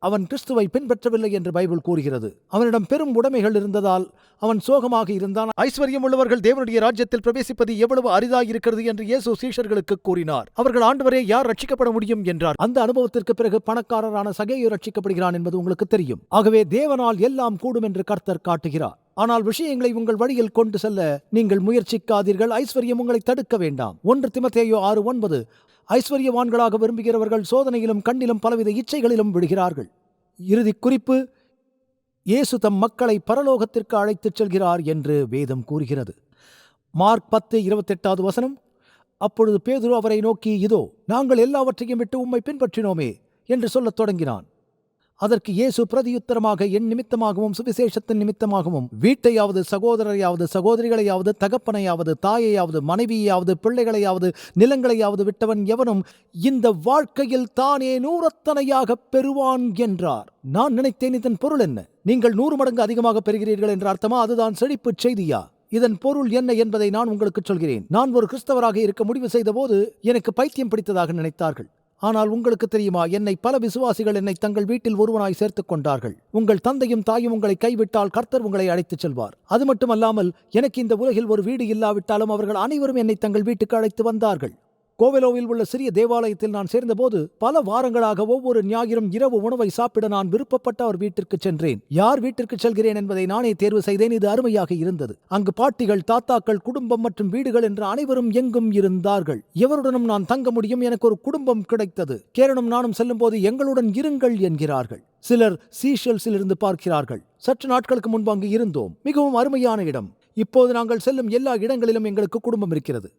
அவன் கிறிஸ்துவை பின்பற்றவில்லை என்று பைபிள் கூறுகிறது. அவனிடம் பெரும் உடைமைகள் இருந்ததால் அவன் சோகமாக இருந்தான். ஐஸ்வர்யம் உள்ளவர்கள் தேவனுடைய ராஜ்யத்தில் பிரவேசிப்பது எவ்வளவு அரிதாயிருக்கிறது என்று இயேசு சீஷர்களுக்கு கூறினார். அவர்கள், ஆண்டவரே, யார் ரட்சிக்கப்பட முடியும் என்றார். அந்த அனுபவத்திற்கு பிறகு பணக்காரரான சகேயு ரட்சிக்கப்படுகிறான் என்பது உங்களுக்கு தெரியும். ஆகவே தேவனால் எல்லாம் கூடும் என்று கர்த்தர் காட்டுகிறார். ஆனால் விஷயங்களை உங்கள் வழியில் கொண்டு செல்ல நீங்கள் முயற்சிக்காதீர்கள். ஐஸ்வர்யம் உங்களை தடுக்க வேண்டாம். 1 தீமோத்தேயு 6:9. ஐஸ்வர்யவான்களாக விரும்புகிறவர்கள் சோதனையிலும் கண்ணிலும் பலவித இச்சைகளிலும் விடுகிறார்கள். இறுதி குறிப்பு: இயேசு தம் மக்களை பரலோகத்திற்கு அழைத்துச் செல்கிறார் என்று வேதம் கூறுகிறது. மார்க் 10:28. அப்பொழுது பேதுரு அவரை நோக்கி, இதோ, நாங்கள் எல்லாவற்றையும் விட்டு உம்மை பின்பற்றினோமே என்று சொல்லத் தொடங்கினான். அதற்கு இயேசு பிரதியுத்தரமாக, என் நிமித்தமாகவும் சுவிசேஷத்தின் நிமித்தமாகவும் வீட்டையாவது சகோதரரையாவது சகோதரிகளையாவது தகப்பனையாவது தாயையாவது மனைவியாவது பிள்ளைகளையாவது நிலங்களையாவது விட்டவன் எவனும் இந்த வாழ்க்கையில் தானே 100 பெறுவான் என்றார். நான் நினைத்தேன், இதன் பொருள் என்ன? நீங்கள் 100 மடங்கு அதிகமாக பெறுகிறீர்கள் என்ற அர்த்தமா? அதுதான் செழிப்புச் செய்தியா? இதன் பொருள் என்ன என்பதை நான் உங்களுக்கு சொல்கிறேன். நான் ஒரு கிறிஸ்தவராக இருக்க முடிவு செய்த போது எனக்கு பைத்தியம் பிடித்ததாக நினைத்தார்கள். ஆனால் உங்களுக்கு தெரியுமா, என்னை பல விசுவாசிகள் என்னை தங்கள் வீட்டில் ஒருவனாய் சேர்த்துக் கொண்டார்கள். உங்கள் தந்தையும் தாயும் உங்களை கைவிட்டால் கர்த்தர் உங்களை அழைத்துச் செல்வார். அது மட்டுமல்லாமல், எனக்கு இந்த உலகில் ஒரு வீடு இல்லாவிட்டாலும் அவர்கள் அனைவரும் என்னை தங்கள் வீட்டுக்கு அழைத்து வந்தார்கள். கோவெலோவில் உள்ள சிறிய தேவாலயத்தில் நான் சேர்ந்தபோது பல வாரங்களாக ஒவ்வொரு ஞாயிறும் இரவு உணவை சாப்பிட நான் விருப்பப்பட்ட அவர் வீட்டிற்கு சென்றேன். யார் வீட்டிற்கு செல்கிறேன் என்பதை நானே தேர்வு செய்தேன். இது அருமையாக இருந்தது. அங்கு பாட்டிகள், தாத்தாக்கள், குடும்பம் மற்றும் வீடுகள் என்று அனைவரும் எங்கும் இருந்தார்கள். எவருடனும் நான் தங்க முடியும். எனக்கு ஒரு குடும்பம் கிடைத்தது. கேரனும் நானும் செல்லும் போது எங்களுடன் இருங்கள் என்கிறார்கள். சிலர் சீஷெல்ஸில் இருந்து பார்க்கிறார்கள். சற்று நாட்களுக்கு முன்பு அங்கு இருந்தோம். மிகவும் அருமையான இடம். இப்போது நாங்கள் செல்லும் எல்லா இடங்களிலும் எங்களுக்கு குடும்பம் இருக்கிறது.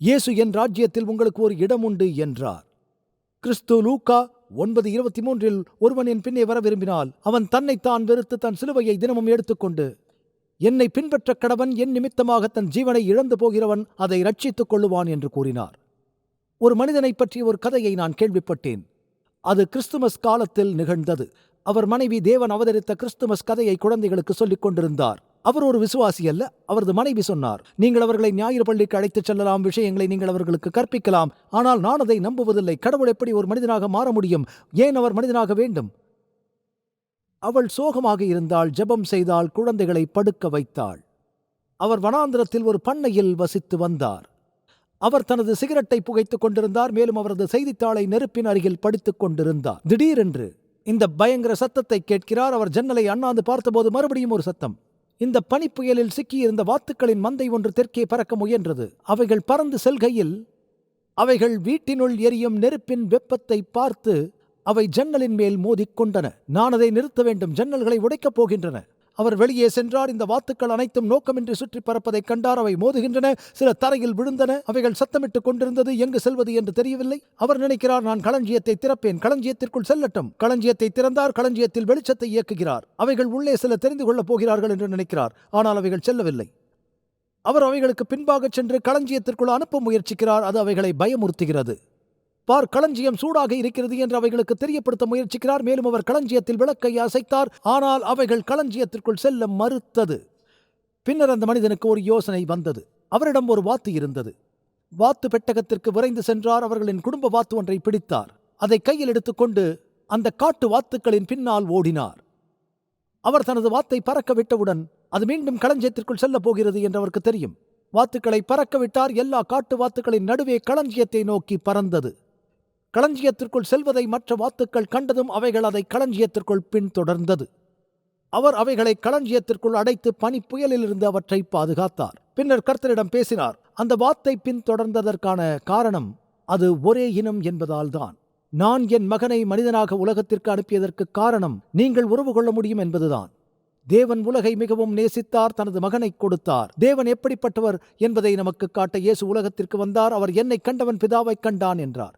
இயேசு, என் ராஜ்யத்தில் உங்களுக்கு ஒரு இடம் உண்டு என்றார். கிறிஸ்து லூக்கா 9:23 ஒருவன் என் பின்னே வர விரும்பினால் அவன் தன்னைத்தான் வெறுத்து தன் சிலுவையை தினமும் எடுத்துக்கொண்டு என்னை பின்பற்ற கடவன். என் நிமித்தமாக தன் ஜீவனை இழந்து போகிறவன் அதை ரட்சித்துக் கொள்ளுவான் என்று கூறினார். ஒரு மனிதனை பற்றிய ஒரு கதையை நான் கேள்விப்பட்டேன். அது கிறிஸ்துமஸ் காலத்தில் நிகழ்ந்தது. அவர் மனைவி தேவன் அவதரித்த கிறிஸ்துமஸ் கதையை குழந்தைகளுக்கு சொல்லிக் கொண்டிருந்தார். அவர் ஒரு விசுவாசி அல்ல. அவரது மனைவி சொன்னார், நீங்கள் அவர்களை ஞாயிறு பள்ளிக்கு அழைத்துச் செல்லலாம், விஷயங்களை நீங்கள் அவர்களுக்கு கற்பிக்கலாம். ஆனால் நான் அதை நம்புவதில்லை. கடவுள் எப்படி ஒரு மனிதனாக மாற முடியும்? ஏன் அவர் மனிதனாக வேண்டும்? அவள் சோகமாக இருந்தாள். ஜெபம் செய்தாள். குழந்தைகளை படுக்க வைத்தாள். அவர் வனாந்திரத்தில் ஒரு பண்ணையில் வசித்து வந்தார். அவர் தனது சிகரெட்டை புகைத்துக் கொண்டிருந்தார். மேலும் அவரது செய்தித்தாளை நெருப்பின் அருகில் படித்துக் கொண்டிருந்தார். திடீரென்று இந்த பயங்கர சத்தத்தை கேட்கிறார். அவர் ஜன்னலை அண்ணாந்து பார்த்தபோது மறுபடியும் ஒரு சத்தம். இந்த பனிப்புயலில் சிக்கியிருந்த வாத்துக்களின் மந்தை ஒன்று தெற்கே பறக்க முயன்றது. அவைகள் பறந்து செல்கையில் அவைகள் வீட்டினுள் எரியும் நெருப்பின் வெப்பத்தை பார்த்து அவை ஜன்னலின் மேல் மோதிக்கொண்டன. நான் அதை நிறுத்த வேண்டும், ஜன்னல்களை உடைக்கப் போகின்றன. அவர் வெளியே சென்றார். இந்த வாத்துக்கள் அனைத்தும் நோக்கமின்றி சுற்றி பறப்பதைக் கண்டார். அவை மோதுகின்றன. சில தரையில் விழுந்தன. அவைகள் சத்தமிட்டுக் கொண்டிருந்தது. எங்கு செல்வது என்று தெரியவில்லை. அவர் நினைக்கிறார், நான் களஞ்சியத்தை திறப்பேன், களஞ்சியத்திற்குள் செல்லட்டும். களஞ்சியத்தை திறந்தார். களஞ்சியத்தில் வெளிச்சத்தை இயக்குகிறார். அவைகள் உள்ளே செல்ல தெரிந்து கொள்ளப் போகிறார்கள் என்று நினைக்கிறார். ஆனால் அவைகள் செல்லவில்லை. அவர் அவைகளுக்கு பின்பாக சென்று களஞ்சியத்திற்குள் அனுப்ப முயற்சிக்கிறார். அது அவைகளை பயமுறுத்துகிறது. பார், களஞ்சியம் சூடாக இருக்கிறது என்று அவைகளுக்கு தெரியப்படுத்த முயற்சிக்கிறார். மேலும் அவர் களஞ்சியத்தில் விளக்கை அசைத்தார். ஆனால் அவைகள் களஞ்சியத்திற்குள் செல்ல மறுத்தது. பின்னர் அந்த மனிதனுக்கு ஒரு யோசனை வந்தது. அவரிடம் ஒரு வாத்து இருந்தது. வாத்து பெட்டகத்திற்கு விரைந்து சென்றார். அவர்களின் குடும்ப வாத்து ஒன்றை பிடித்தார். அதை கையில் எடுத்துக்கொண்டு அந்த காட்டு வாத்துக்களின் பின்னால் ஓடினார். அவர் தனது வாத்தை பறக்க விட்டவுடன் அது மீண்டும் களஞ்சியத்திற்குள் செல்லப் போகிறது என்று அவருக்கு தெரியும். வாத்துக்களை பறக்க விட்டார். எல்லா காட்டு வாத்துக்களின் நடுவே களஞ்சியத்தை நோக்கி பறந்தது. களஞ்சியத்திற்குள் செல்வதை மற்ற வாத்துக்கள் கண்டதும் அவைகள் அதை களஞ்சியத்திற்குள் பின்தொடர்ந்தது. அவர் அவைகளை களஞ்சியத்திற்குள் அடைத்து பனிப்புயலிலிருந்து அவற்றை பாதுகாத்தார். பின்னர் கர்த்தரிடம் பேசினார். அந்த வாத்தை பின்தொடர்ந்ததற்கான காரணம் அது ஒரே இனம் என்பதால்தான். நான் என் மகனை மனிதனாக உலகத்திற்கு அனுப்பியதற்கு காரணம் நீங்கள் உறவு கொள்ள முடியும் என்பதுதான். தேவன் உலகை மிகவும் நேசித்தார், தனது மகனை கொடுத்தார். தேவன் எப்படிப்பட்டவர் என்பதை நமக்கு காட்ட இயேசு உலகத்திற்கு வந்தார். அவர் என்னை கண்டவன் பிதாவை கண்டான் என்றார்.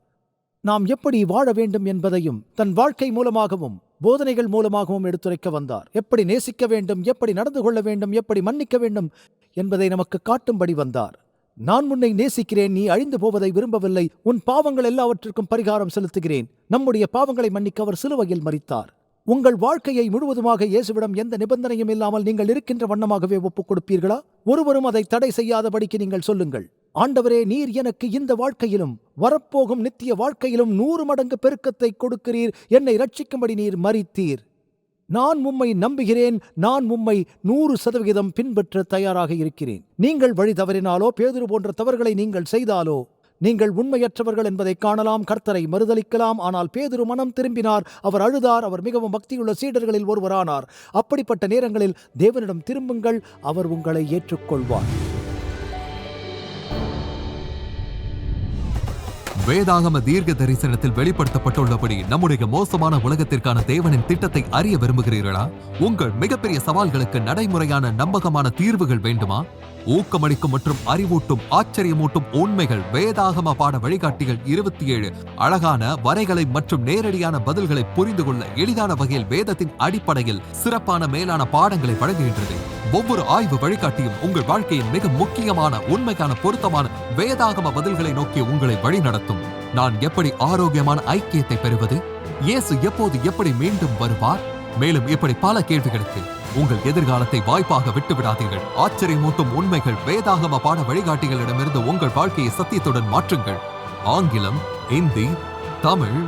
நாம் எப்படி வாழ வேண்டும் என்பதையும் தன் வாழ்க்கை மூலமாகவும் போதனைகள் மூலமாகவும் எடுத்துரைக்க வந்தார். எப்படி நேசிக்க வேண்டும், எப்படி நடந்து கொள்ள வேண்டும், எப்படி மன்னிக்க வேண்டும் என்பதை நமக்கு காட்டும்படி வந்தார். நான் உன்னை நேசிக்கிறேன், நீ அழிந்து போவதை விரும்பவில்லை, உன் பாவங்கள் எல்லாவற்றிற்கும் பரிகாரம் செலுத்துகிறேன். நம்முடைய பாவங்களை மன்னிக்க அவர் சிலுவையில் மரித்தார். உங்கள் வாழ்க்கையை முழுவதுமாக இயேசுவிடம் எந்த நிபந்தனையும் இல்லாமல் நீங்கள் இருக்கின்ற வண்ணமாகவே ஒப்புக் கொடுப்பீர்களா? ஒருவரும் அதை தடை செய்யாதபடிக்கு நீங்கள் சொல்லுங்கள், ஆண்டவரே, நீர் எனக்கு இந்த வாழ்க்கையிலும் வரப்போகும் நித்திய வாழ்க்கையிலும் 100 மடங்கு பெருக்கத்தை கொடுக்கிறீர். என்னை ரட்சிக்கும்படி நீர் மரித்தீர். நான் உம்மை நம்புகிறேன். நான் உம்மை 100% பின்பற்ற தயாராக இருக்கிறேன். நீங்கள் வழி தவறினாலோ பேதுரு போன்ற தவறுகளை நீங்கள் செய்தாலோ நீங்கள் உண்மையற்றவர்கள் என்பதை காணலாம். கர்த்தரை மறுதலிக்கலாம். ஆனால் பேதுரு மனம் திரும்பினார். அவர் அழுதார். அவர் மிகவும் பக்தியுள்ள சீடர்களில் ஒருவரானார். அப்படிப்பட்ட நேரங்களில் தேவனிடம் திரும்புங்கள், அவர் உங்களை ஏற்றுக்கொள்வார். வேதாகம தீர்க்க தரிசனத்தில் வெளிப்படுத்தப்பட்டுள்ளபடி நம்முடைய மோசமான உலகத்திற்கான தேவனின் திட்டத்தை அறிய விரும்புகிறீர்களா? உங்கள் மிகப்பெரிய சவால்களுக்கு நடைமுறையான நம்பகமான தீர்வுகள் வேண்டுமா? ஊக்கமளிக்கும் மற்றும் அறிவூட்டும் ஆச்சரியமூட்டும் உண்மைகள் வேதாகம பாட வழிகாட்டிகள் 27 அழகான வரைகளை மற்றும் நேரடியான பதில்களை புரிந்து கொள்ள எளிதான வகையில் வேதத்தின் அடிப்படையில் சிறப்பான மேலான பாடங்களை வழங்குகின்றது. ஒவ்வொரு ஆய்வு வழிகாட்டியும் உங்கள் வாழ்க்கையின் மிக முக்கியமான உண்மைக்கான பொருத்தமான வேதாகம பதில்களை நோக்கி உங்களை வழிநடத்தும். நான் எப்படி ஆரோக்கியமான ஐக்கியத்தை பெறுவது? இயேசு எப்போது எப்படி மீண்டும் வருவார்? மேலும் இப்படி பல கேள்விகளுக்கு உங்கள் எதிர்காலத்தை வாய்ப்பாக விட்டுவிடாதீர்கள். ஆச்சரியமூட்டும் உண்மைகள் வேதாகம பாட வழிகாட்டிகளிடமிருந்து உங்கள் வாழ்க்கையை சத்தியத்துடன் மாற்றுங்கள். ஆங்கிலம், இந்தி, தமிழ்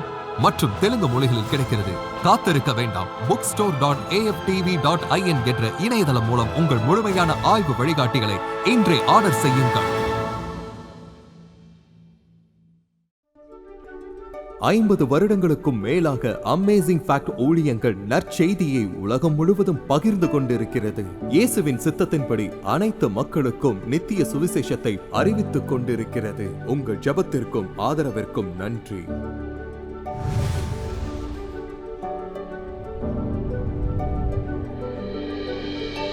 மற்றும் தெலுங்கு மொழிகளில் கிடைக்கிறது. காத்திருக்க வேண்டாம். bookstore.aftv.in என்ற இணையதளம் மூலம் உங்கள் முழுமையான ஆய்வு வழிகாட்டிகளை இன்றே ஆர்டர் செய்யுங்கள். 50 வருடங்களுக்கும் மேலாக அமேசிங் ஃபேக்ட் ஊழியங்கள் நற்செய்தியை உலகம் முழுவதும் பகிர்ந்து கொண்டிருக்கிறது. இயேசுவின் சித்தத்தின்படி அனைத்து மக்களுக்கும் நித்திய சுவிசேஷத்தை அறிவித்துக் கொண்டிருக்கிறது. உங்கள் ஜெபத்திற்கும் ஆதரவிற்கும் நன்றி.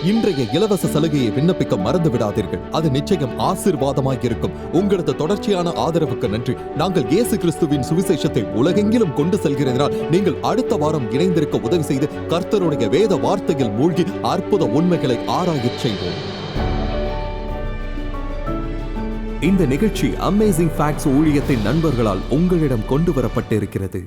இன்றைய இலவச சலுகையை விண்ணப்பிக்க மறந்து விடாதீர்கள். அது நிச்சயம் ஆசீர்வாதமாக இருக்கும். உங்களது தொடர்ச்சியான ஆதரவுக்கு நன்றி. நாங்கள் இயேசு கிறிஸ்துவின் சுவிசேஷத்தை உலகெங்கிலும் கொண்டு செல்கிறதால் நீங்கள் அடுத்த வாரம் இணைந்திருக்க உதவி செய்து கர்த்தருடைய வேத வார்த்தையில் மூழ்கி அற்புத உண்மைகளை ஆராயச் செய்வோம். இந்த நிகழ்ச்சி அமேசிங் ஃபேக்ட்ஸ் ஊழியத்தின் நண்பர்களால் உங்களிடம் கொண்டு வரப்பட்டிருக்கிறது.